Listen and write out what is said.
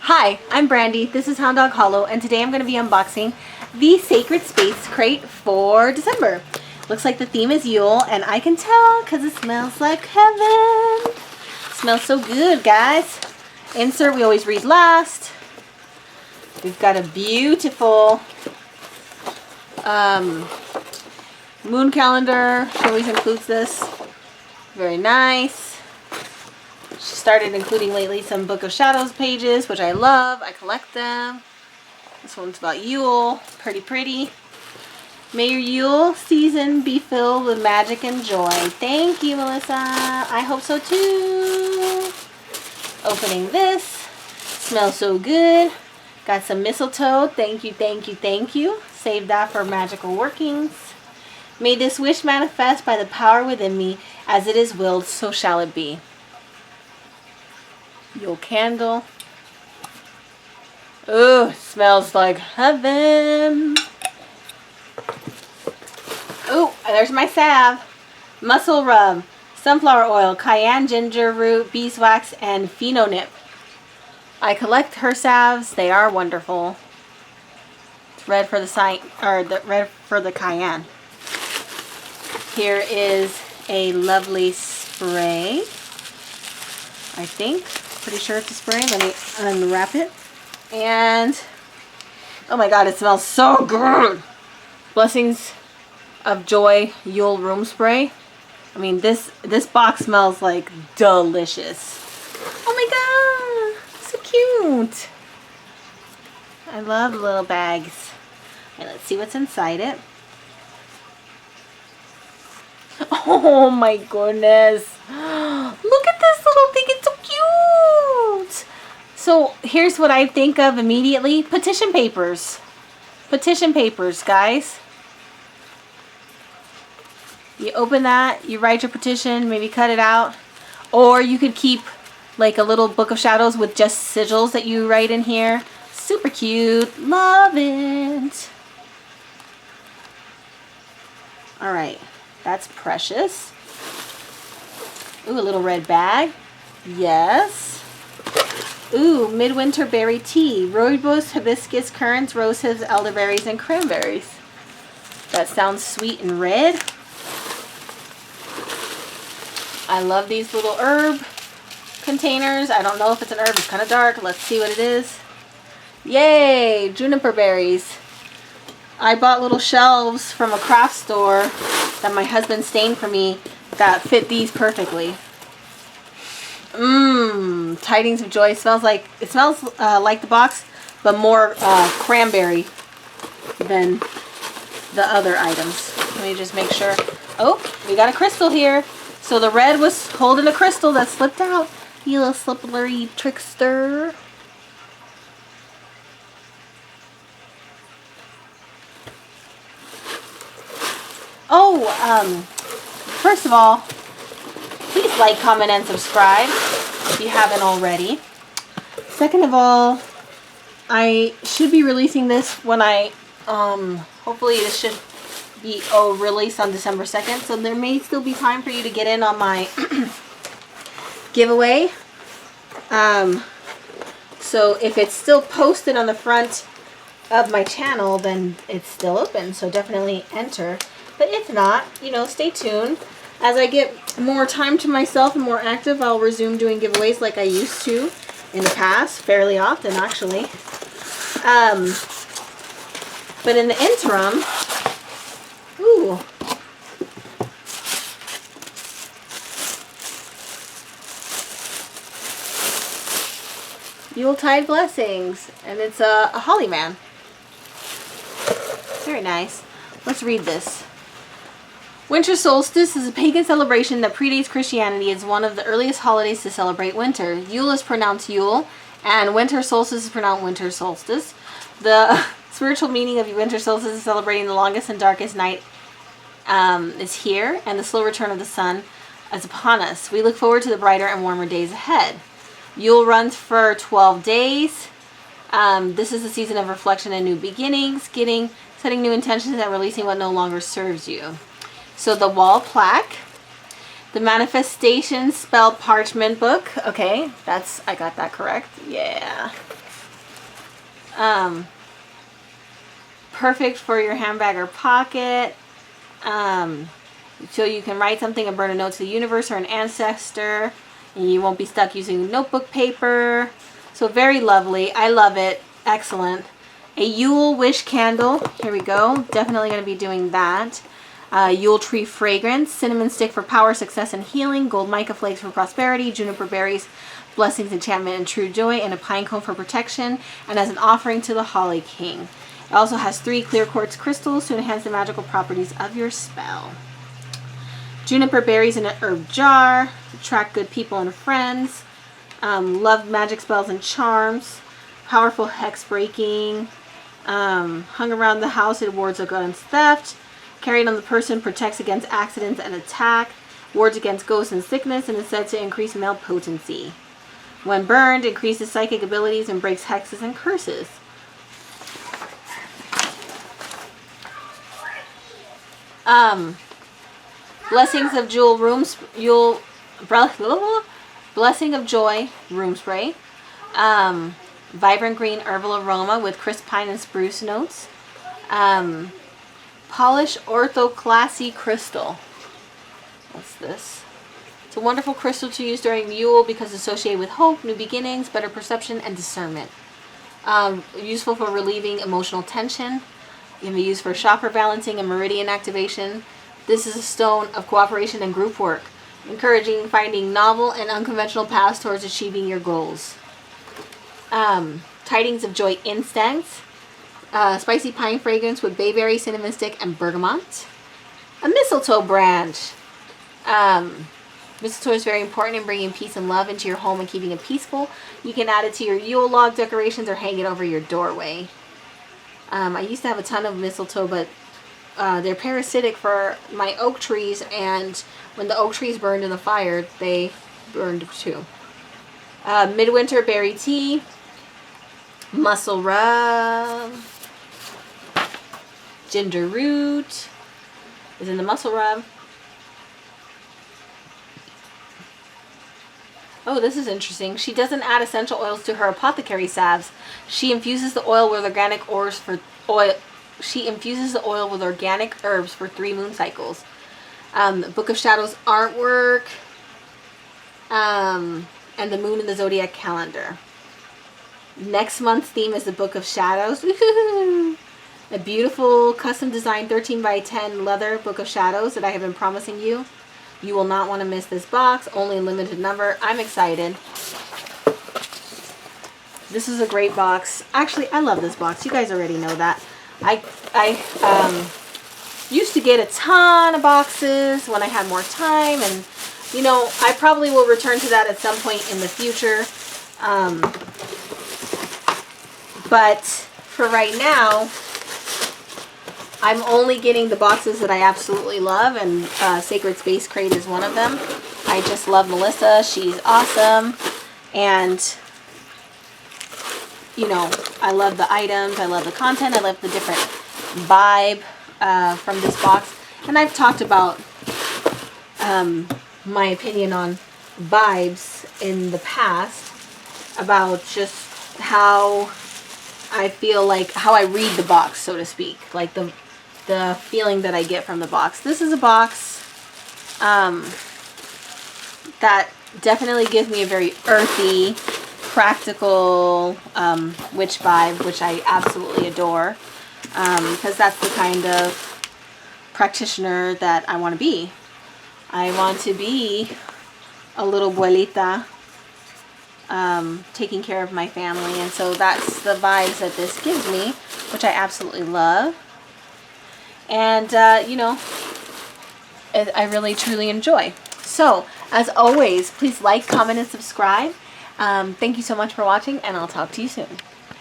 Hi, I'm Brandy. This is Hound Dog Hollow, and today I'm going to be unboxing the Sacred Space crate for December. Looks like the theme is Yule, and I can tell because it smells like heaven. It smells so good, guys. Insert we always read last. We've got a beautiful moon calendar. She always includes this. Very nice. She started including lately some Book of Shadows pages, which I love. I collect them. This one's about Yule. Pretty. May your Yule season be filled with magic and joy. Thank you, Melissa. I hope so too. Opening this. Smells so good. Got some mistletoe. Thank you. Save that for magical workings. May this wish manifest by the power within me. As it is willed, so shall it be. Yule candle. Ooh, smells like heaven. Ooh, there's my salve. Muscle rub, sunflower oil, cayenne, ginger root, beeswax, and phenonip. I collect her salves. They are wonderful. It's red for the red for the cayenne. Here is a lovely spray. I think. Pretty sure it's a spray. Let me unwrap it. And oh my god, it smells so good. Blessings of Joy Yule Room Spray. I mean, this box smells like delicious. Oh my god, so cute. I love little bags. Okay, let's see what's inside it. Oh my goodness. Look at this little thing. It's so cute. So here's what I think of immediately. Petition papers. Petition papers, guys. You open that, you write your petition, maybe cut it out. Or you could keep like a little Book of Shadows with just sigils that you write in here. Super cute. Love it. Alright. That's precious. Ooh, a little red bag. Yes. Ooh, midwinter berry tea. Rooibos, hibiscus, currants, roses, elderberries, and cranberries. That sounds sweet and red. I love these little herb containers. I don't know if it's an herb. It's kind of dark. Let's see what it is. Yay! Juniper berries. I bought little shelves from a craft store that my husband stained for me that fit these perfectly. Tidings of Joy. It smells like the box, but more cranberry than the other items. Let me just make sure. Oh, we got a crystal here. So the red was holding a crystal that slipped out. You little slippery trickster. Oh, first of all, please like, comment, and subscribe if you haven't already. Second of all, I should be releasing this when hopefully this should be released on December 2nd, so there may still be time for you to get in on my giveaway. So if it's still posted on the front of my channel, then it's still open, so definitely enter. But if not, stay tuned. As I get more time to myself and more active, I'll resume doing giveaways like I used to in the past, fairly often actually. But in the interim, ooh. Yuletide Blessings, and it's a holly man. Very nice. Let's read this. Winter solstice is a pagan celebration that predates Christianity. It's one of the earliest holidays to celebrate winter. Yule is pronounced Yule, and winter solstice is pronounced winter solstice. The spiritual meaning of winter solstice is celebrating the longest and darkest night is here, and the slow return of the sun is upon us. We look forward to the brighter and warmer days ahead. Yule runs for 12 days. This is a season of reflection and new beginnings, setting new intentions and releasing what no longer serves you. So the wall plaque, the manifestation spell parchment book. Okay, I got that correct. Yeah. Perfect for your handbag or pocket. So you can write something and burn a note to the universe or an ancestor. And you won't be stuck using notebook paper. So very lovely. I love it. Excellent. A Yule wish candle. Here we go. Definitely going to be doing that. Yule tree fragrance. Cinnamon stick for power, success, and healing. Gold mica flakes for prosperity. Juniper berries, blessings, enchantment, and true joy. And a pine cone for protection. And as an offering to the Holly King. It also has 3 clear quartz crystals to enhance the magical properties of your spell. Juniper berries in an herb jar. Attract good people and friends. Love magic spells and charms. Powerful hex breaking. Hung around the house, it wards against theft. Carried on the person, protects against accidents and attack. Wards against ghosts and sickness, and is said to increase male potency. When burned, increases psychic abilities and breaks hexes and curses. Blessings of Jewel Blessing of Joy room spray. Vibrant green herbal aroma with crisp pine and spruce notes. Polish Orthoclassy crystal. What's this? It's a wonderful crystal to use during Yule because it's associated with hope, new beginnings, better perception, and discernment. Useful for relieving emotional tension. It can be used for chakra balancing and meridian activation. This is a stone of cooperation and group work, encouraging finding novel and unconventional paths towards achieving your goals. Tidings of Joy incense. Spicy pine fragrance with bayberry, cinnamon stick, and bergamot. A mistletoe branch. Mistletoe is very important in bringing peace and love into your home and keeping it peaceful. You can add it to your Yule log decorations or hang it over your doorway. I used to have a ton of mistletoe, but they're parasitic for my oak trees, and when the oak trees burned in the fire, they burned too. Midwinter berry tea. Muscle rub. Ginger root is in the muscle rub. Oh, this is interesting. She doesn't add essential oils to her apothecary salves. She infuses the oil with organic herbs for 3 moon cycles. Book of Shadows artwork. And the moon in the zodiac calendar. Next month's theme is the Book of Shadows. A beautiful custom designed 13 by 10 leather Book of Shadows that I have been promising you. You will not want to miss this box. Only a limited number. I'm excited. This is a great box. Actually, I love this box. You guys already know that. I used to get a ton of boxes when I had more time, and you know, I probably will return to that at some point in the future. But for right now, I'm only getting the boxes that I absolutely love, and Sacred Space Crate is one of them. I just love Melissa. She's awesome. And, you know, I love the items. I love the content. I love the different vibe from this box. And I've talked about my opinion on vibes in the past, about just how I feel like, how I read the box, so to speak, like the feeling that I get from the box. This is a box that definitely gives me a very earthy, practical witch vibe, which I absolutely adore, because that's the kind of practitioner that I want to be. I want to be a little abuelita, taking care of my family, and so that's the vibes that this gives me, which I absolutely love. And you know, I really truly enjoy. So as always, please like, comment, and subscribe. Thank you so much for watching, and I'll talk to you soon.